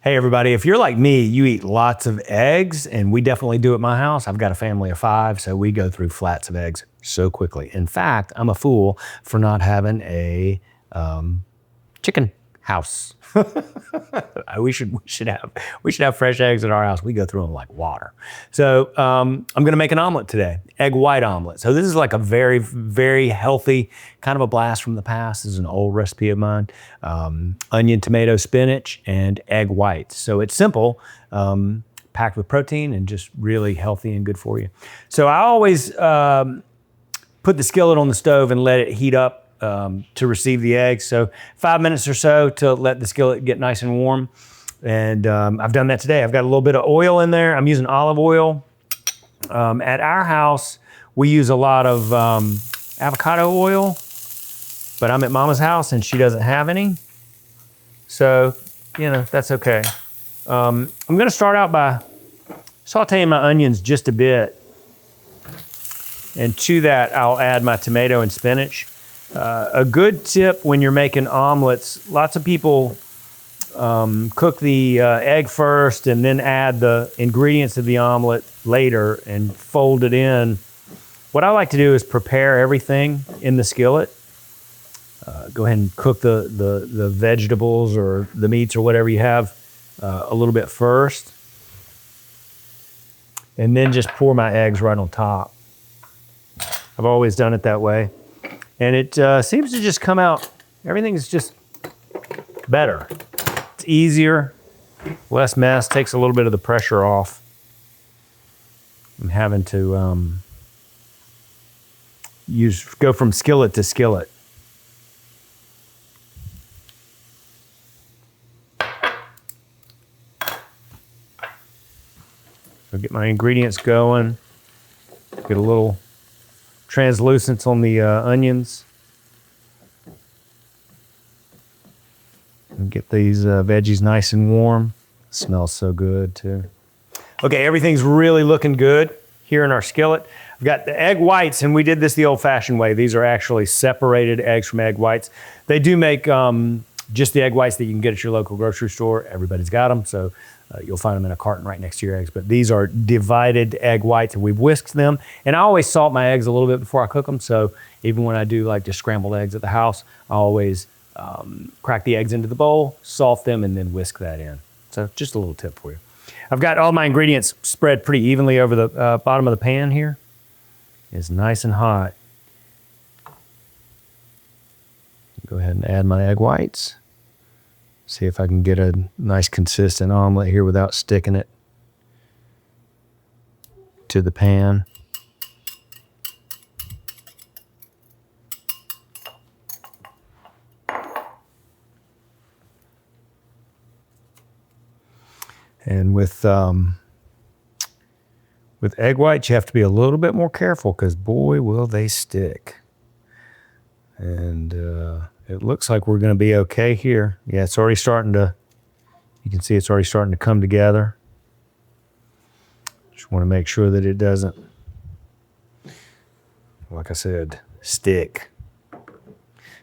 Hey everybody, if you're like me, you eat lots of eggs, and we definitely do at my house. I've got a family of 5, so we go through flats of eggs so quickly. In fact, I'm a fool for not having a chicken house. we should have fresh eggs at our house. We go through them like water. So I'm gonna make an omelet today, egg white omelet. So this is like a very, very healthy, kind of a blast from the past. This is an old recipe of mine. Onion, tomato, spinach, and egg whites. So it's simple, packed with protein and just really healthy and good for you. So I always put the skillet on the stove and let it heat up to receive the eggs. So 5 minutes or so to let the skillet get nice and warm. And I've done that today. I've got a little bit of oil in there. I'm using olive oil. At our house, we use a lot of avocado oil, but I'm at Mama's house and she doesn't have any. So, you know, that's okay. I'm gonna start out by sauteing my onions just a bit. And to that, I'll add my tomato and spinach. A good tip when you're making omelets, lots of people cook the egg first and then add the ingredients of the omelet later and fold it in. What I like to do is prepare everything in the skillet. Go ahead and cook the vegetables or the meats or whatever you have a little bit first. And then just pour my eggs right on top. I've always done it that way. And it seems to just come out, everything's just better. It's easier, less mess, takes a little bit of the pressure off. I'm having to go from skillet to skillet. So get my ingredients going, get a little translucence on the onions. And get these veggies nice and warm. Smells so good too. Okay, everything's really looking good here in our skillet. I've got the egg whites, and we did this the old-fashioned way. These are actually separated eggs from egg whites. They do make just the egg whites that you can get at your local grocery store. Everybody's got them, so you'll find them in a carton right next to your eggs. But these are divided egg whites, and we've whisked them. And I always salt my eggs a little bit before I cook them. So even when I do like just scrambled eggs at the house, I always crack the eggs into the bowl, salt them, and then whisk that in. So just a little tip for you. I've got all my ingredients spread pretty evenly over the bottom of the pan here. It's nice and hot. Go ahead and add my egg whites. See if I can get a nice consistent omelet here without sticking it to the pan. And with egg whites, you have to be a little bit more careful because boy, will they stick. And it looks like we're going to be okay here. Yeah, it's already starting to, you can see it's already starting to come together. Just want to make sure that it doesn't, like I said, stick.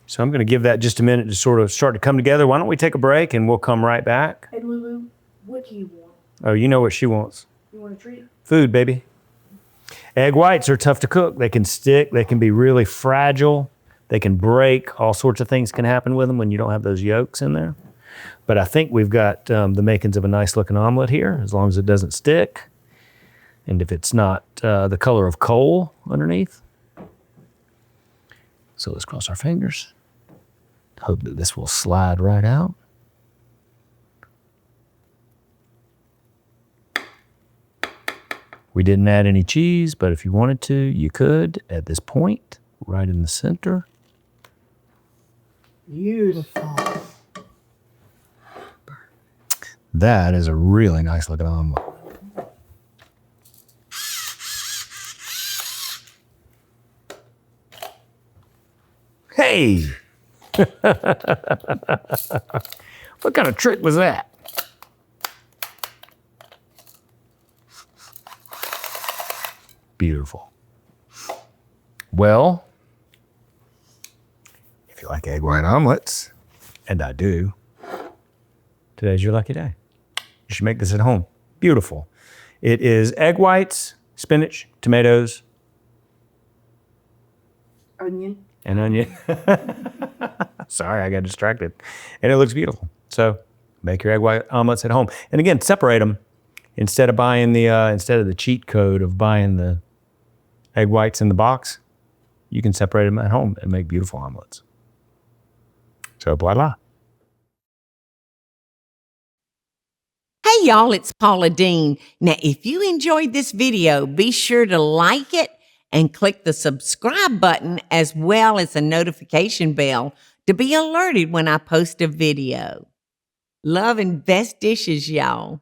So I'm going to give that just a minute to sort of start to come together. Why don't we take a break and we'll come right back. Hey, Lulu, what do you want? Oh, you know what she wants. You want a treat? Food, baby. Egg whites are tough to cook. They can stick. They can be really fragile. They can break. All sorts of things can happen with them when you don't have those yolks in there. But I think we've got the makings of a nice looking omelet here, as long as it doesn't stick. And if it's not the color of coal underneath. So let's cross our fingers. Hope that this will slide right out. We didn't add any cheese, but if you wanted to, you could at this point, right in the center. Beautiful. That is a really nice looking omelet. Hey! What kind of trick was that? Beautiful. Well, if you like egg white omelets, and I do, today's your lucky day. You should make this at home. Beautiful. It is egg whites, spinach, tomatoes, Onion. and onion. Sorry, I got distracted. And it looks beautiful. So make your egg white omelets at home. And again, separate them instead of buying instead of the cheat code of buying the egg whites in the box. You can separate them at home and make beautiful omelets. So voila. Hey y'all, it's Paula Deen. Now, if you enjoyed this video, be sure to like it and click the subscribe button as well as the notification bell to be alerted when I post a video. Love and best dishes, y'all.